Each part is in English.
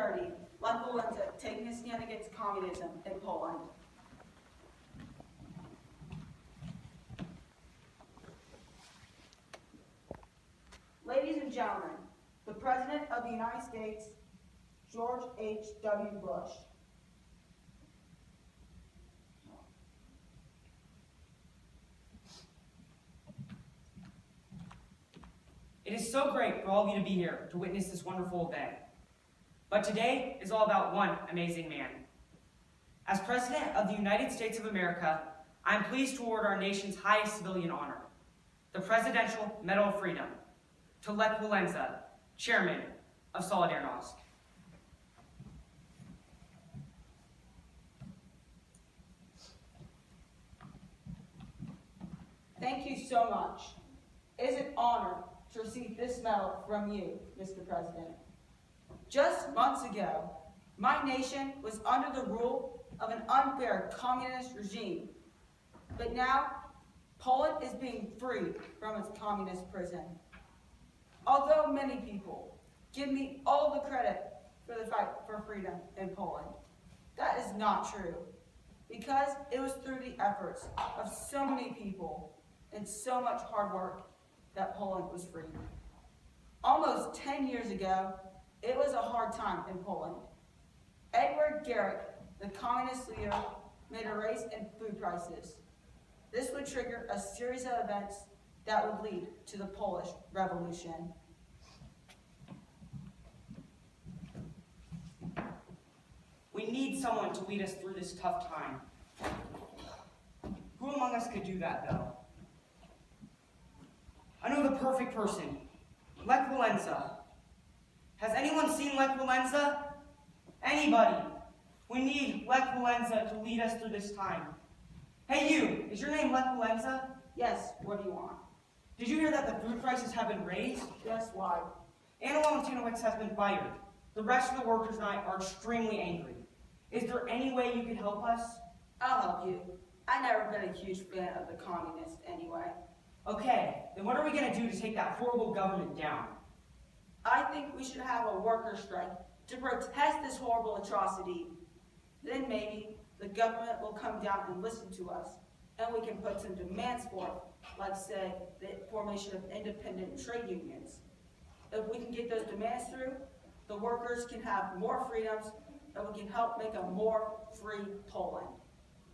solidarity, Lech Walesa taking a stand against communism in Poland. Ladies and gentlemen, the President of the United States, George H.W. Bush. It is so great for all of you to be here to witness this wonderful event. But today is all about one amazing man. As President of the United States of America, I am pleased to award our nation's highest civilian honor, the Presidential Medal of Freedom, to Lech Walesa, Chairman of Solidarnosc. Thank you so much. It is an honor to receive this medal from you, Mr. President. Just months ago, my nation was under the rule of an unfair communist regime. But now, Poland is being freed from its communist prison. Although many people give me all the credit for the fight for freedom in Poland, that is not true, because it was through the efforts of so many people and so much hard work that Poland was freed. Almost 10 years ago, it was a hard time in Poland. Edward Gierek, the communist leader, made a raise in food prices. This would trigger a series of events that would lead to the Polish Revolution. We need someone to lead us through this tough time. Who among us could do that, though? I know the perfect person, Lech Walesa. Has anyone seen Lech Walesa? Anybody? We need Lech Walesa to lead us through this time. Hey you, is your name Lech Walesa? Yes, what do you want? Did you hear that the food prices have been raised? Yes, why? Anna Valentinowicz has been fired. The rest of the workers and I are extremely angry. Is there any way you could help us? I'll help you. I've never been a huge fan of the communists anyway. Okay, then what are we going to do to take that horrible government down? I think we should have a worker strike to protest this horrible atrocity. Then maybe the government will come down and listen to us, and we can put some demands forth, like say, the formation of independent trade unions. If we can get those demands through, the workers can have more freedoms, and we can help make a more free Poland.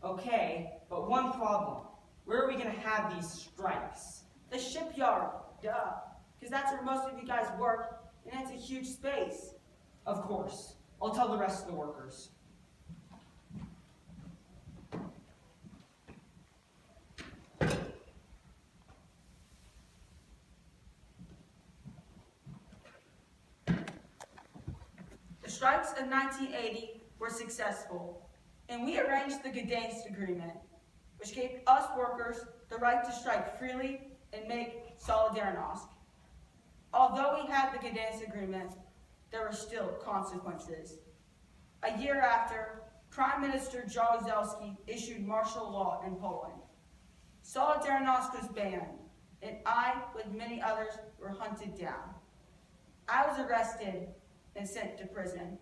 Okay, but one problem. Where are we going to have these strikes? The shipyard, duh. Because that's where most of you guys work, and it's a huge space. Of course. I'll tell the rest of the workers. The strikes of 1980 were successful, and we arranged the Gdansk Agreement, which gave us workers the right to strike freely and make Solidarnosc. Although we had the Gdansk Agreement, there were still consequences. A year after, Prime Minister Jaruzelski issued martial law in Poland. Solidarnosc was banned, and I, with many others, were hunted down. I was arrested and sent to prison.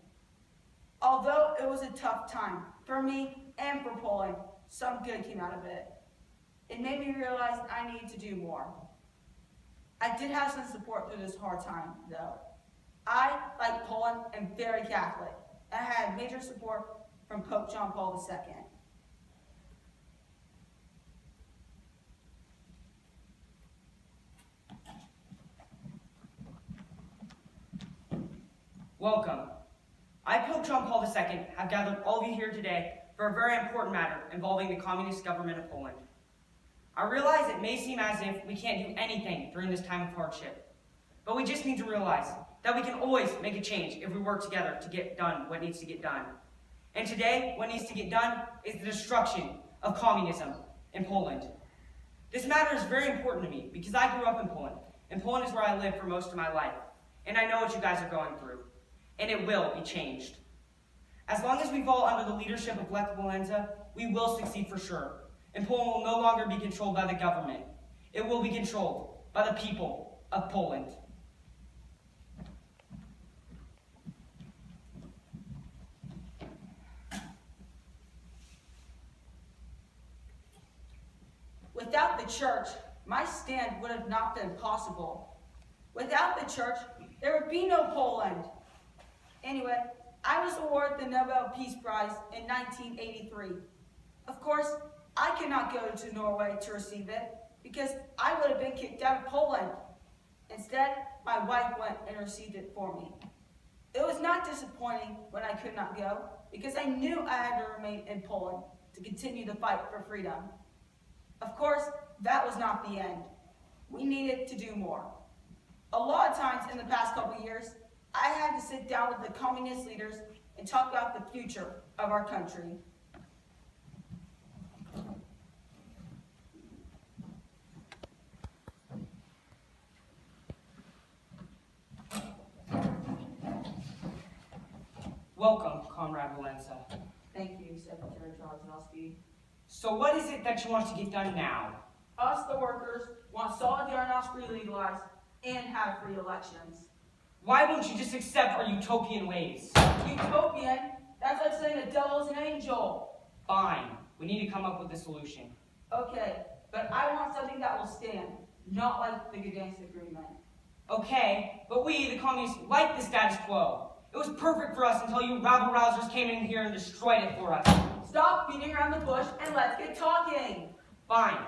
Although it was a tough time for me and for Poland, some good came out of it. It made me realize I needed to do more. I did have some support through this hard time, though. I, like Poland, am very Catholic, and I had major support from Pope John Paul II. Welcome. I, Pope John Paul II, have gathered all of you here today for a very important matter involving the communist government of Poland. I realize it may seem as if we can't do anything during this time of hardship, but we just need to realize that we can always make a change if we work together to get done what needs to get done. And today, what needs to get done is the destruction of communism in Poland. This matter is very important to me because I grew up in Poland, and Poland is where I lived for most of my life, and I know what you guys are going through, and it will be changed. As long as we fall under the leadership of Lech Walesa, we will succeed for sure, and Poland will no longer be controlled by the government. It will be controlled by the people of Poland. Without the church, my stand would have not been possible. Without the church, there would be no Poland. Anyway, I was awarded the Nobel Peace Prize in 1983. Of course, I could not go to Norway to receive it because I would have been kicked out of Poland. Instead, my wife went and received it for me. It was not disappointing when I could not go because I knew I had to remain in Poland to continue the fight for freedom. Of course, that was not the end. We needed to do more. A lot of times in the past couple years, I had to sit down with the communist leaders and talk about the future of our country. Welcome, Comrade Valenza. Thank you, Secretary Jarzynowski. So what is it that you want to get done now? Us, the workers, want Solidarnosc legalized and have free elections. Why won't you just accept our utopian ways? Utopian? That's like saying the devil's an angel. Fine. We need to come up with a solution. Okay, but I want something that will stand, not like the Gdansk Agreement. Okay, but we, the communists, like the status quo. It was perfect for us until you rabble-rousers came in here and destroyed it for us. Stop beating around the bush and let's get talking. Fine.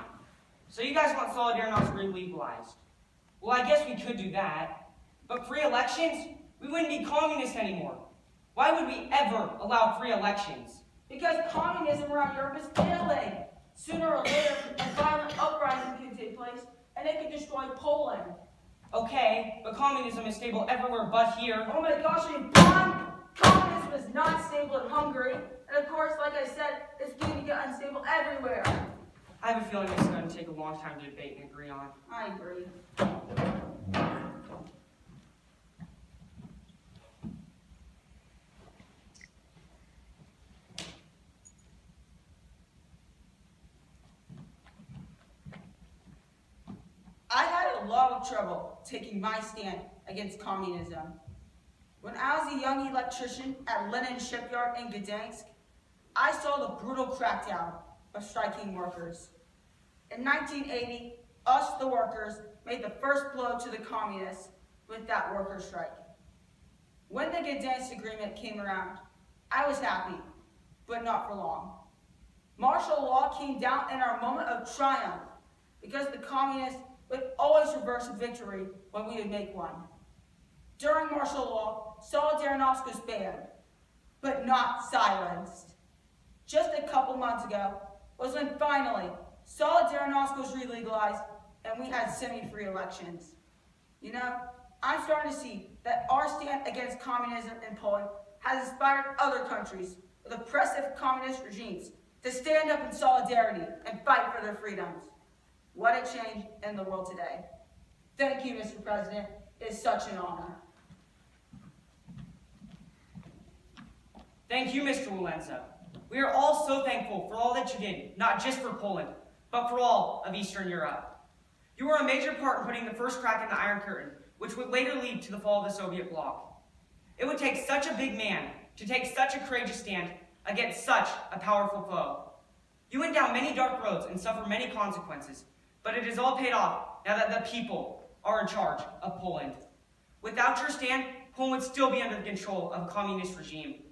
So you guys want Solidarnosc legalized. Well, I guess we could do that. But free elections? We wouldn't be communists anymore. Why would we ever allow free elections? Because communism around Europe is failing. Sooner or later, a violent uprising can take place, and it can destroy Poland. Okay, but communism is stable everywhere but here. Oh my gosh, are you blind? Communism is not stable in Hungary, and of course, like I said, it's beginning to get unstable everywhere. I have a feeling this is going to take a long time to debate and agree on. I agree. I had a lot of trouble taking my stand against communism. When I was a young electrician at Lenin Shipyard in Gdansk, I saw the brutal crackdown of striking workers. In 1980, us, the workers, made the first blow to the communists with that worker strike. When the Gdansk Agreement came around, I was happy, but not for long. Martial law came down in our moment of triumph because the communists would always reverse a victory when we would make one. During martial law, Solidarnosc was banned, but not silenced. Just a couple months ago was when finally Solidarnosc was re-legalized and we had semi-free elections. You know, I'm starting to see that our stand against communism in Poland has inspired other countries with oppressive communist regimes to stand up in solidarity and fight for their freedoms. What a change in the world today. Thank you, Mr. President. It is such an honor. Thank you, Mr. Walensa. We are all so thankful for all that you did, not just for Poland, but for all of Eastern Europe. You were a major part in putting the first crack in the Iron Curtain, which would later lead to the fall of the Soviet bloc. It would take such a big man to take such a courageous stand against such a powerful foe. You went down many dark roads and suffered many consequences, but it has all paid off now that the people are in charge of Poland. Without your stand, Poland would still be under the control of a communist regime.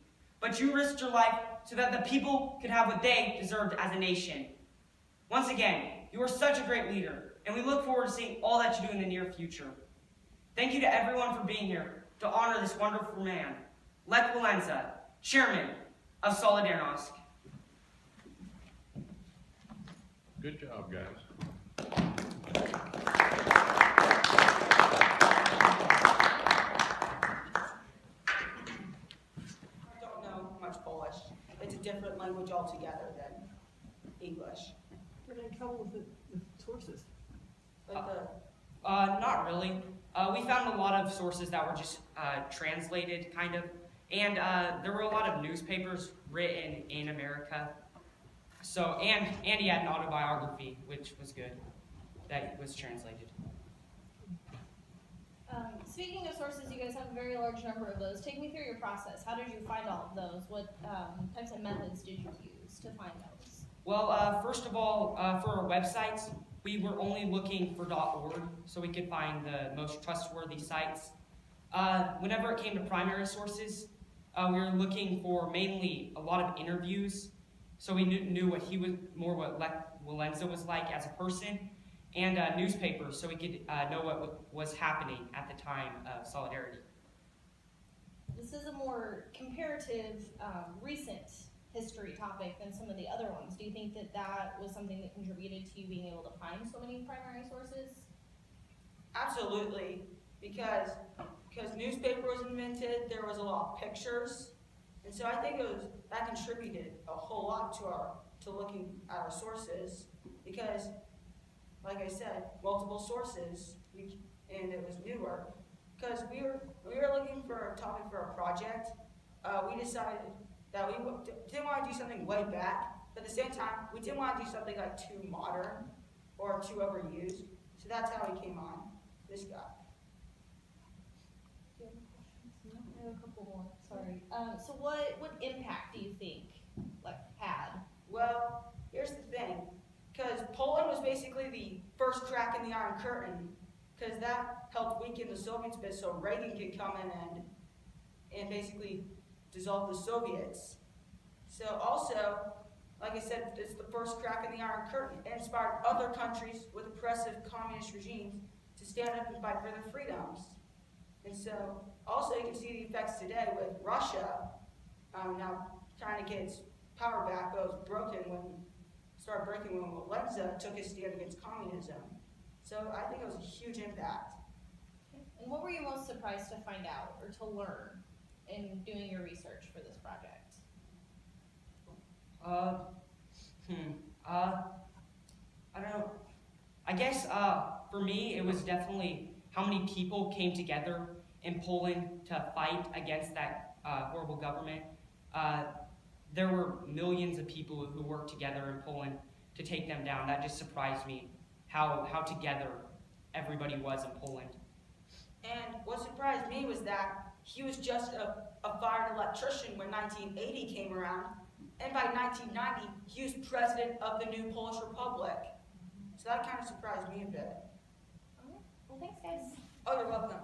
But you risked your life so that the people could have what they deserved as a nation. Once again, you are such a great leader, and we look forward to seeing all that you do in the near future. Thank you to everyone for being here to honor this wonderful man, Lech Walensa, Chairman of Solidarnosc. Good job, guys. I don't know much Polish. It's a different language altogether than English. You're having trouble with the sources. Like the Not really. We found a lot of sources that were just translated, kind of, and there were a lot of newspapers written in America. So, and he had an autobiography, which was good, that was translated. Speaking of sources, you guys have a very large number of those. Take me through your process. How did you find all of those? What types of methods did you use to find those? Well, first of all, for our websites, we were only looking for .org so we could find the most trustworthy sites. Whenever it came to primary sources, we were looking for mainly a lot of interviews, so we knew what he was, more what Wallenza was like as a person, and newspapers, so we could know what was happening at the time of Solidarity. This is a more comparative, recent history topic than some of the other ones. Do you think that that was something that contributed to you being able to find so many primary sources? Absolutely, because newspaper was invented, there was a lot of pictures, and so I think that contributed a whole lot to looking at our sources, because, like I said, multiple sources, and it was newer. Because we were looking for a topic for a project, we decided that we didn't want to do something way back, but at the same time, we didn't want to do something like too modern or too overused. So that's how we came on this guy. Do you have any questions? No, I have a couple more, sorry. So what impact do you think, had? Well, here's the thing, because Poland was basically the first crack in the Iron Curtain, because that helped weaken the Soviets a bit so Reagan could come in and basically dissolve the Soviets. So also, like I said, it's the first crack in the Iron Curtain. It inspired other countries with oppressive communist regimes to stand up and fight for their freedoms. And so, also you can see the effects today with Russia now trying to get its power back, but it was started breaking when Wallenza took his stand against communism. So I think it was a huge impact. And what were you most surprised to find out or to learn in doing your research for this project? I don't know. I guess for me, it was definitely how many people came together in Poland to fight against that horrible government. There were millions of people who worked together in Poland to take them down. That just surprised me, how together everybody was in Poland. And what surprised me was that he was just a fired electrician when 1980 came around, and by 1990, he was president of the new Polish Republic. So that kind of surprised me a bit. Well, thanks, guys. Oh, you're welcome.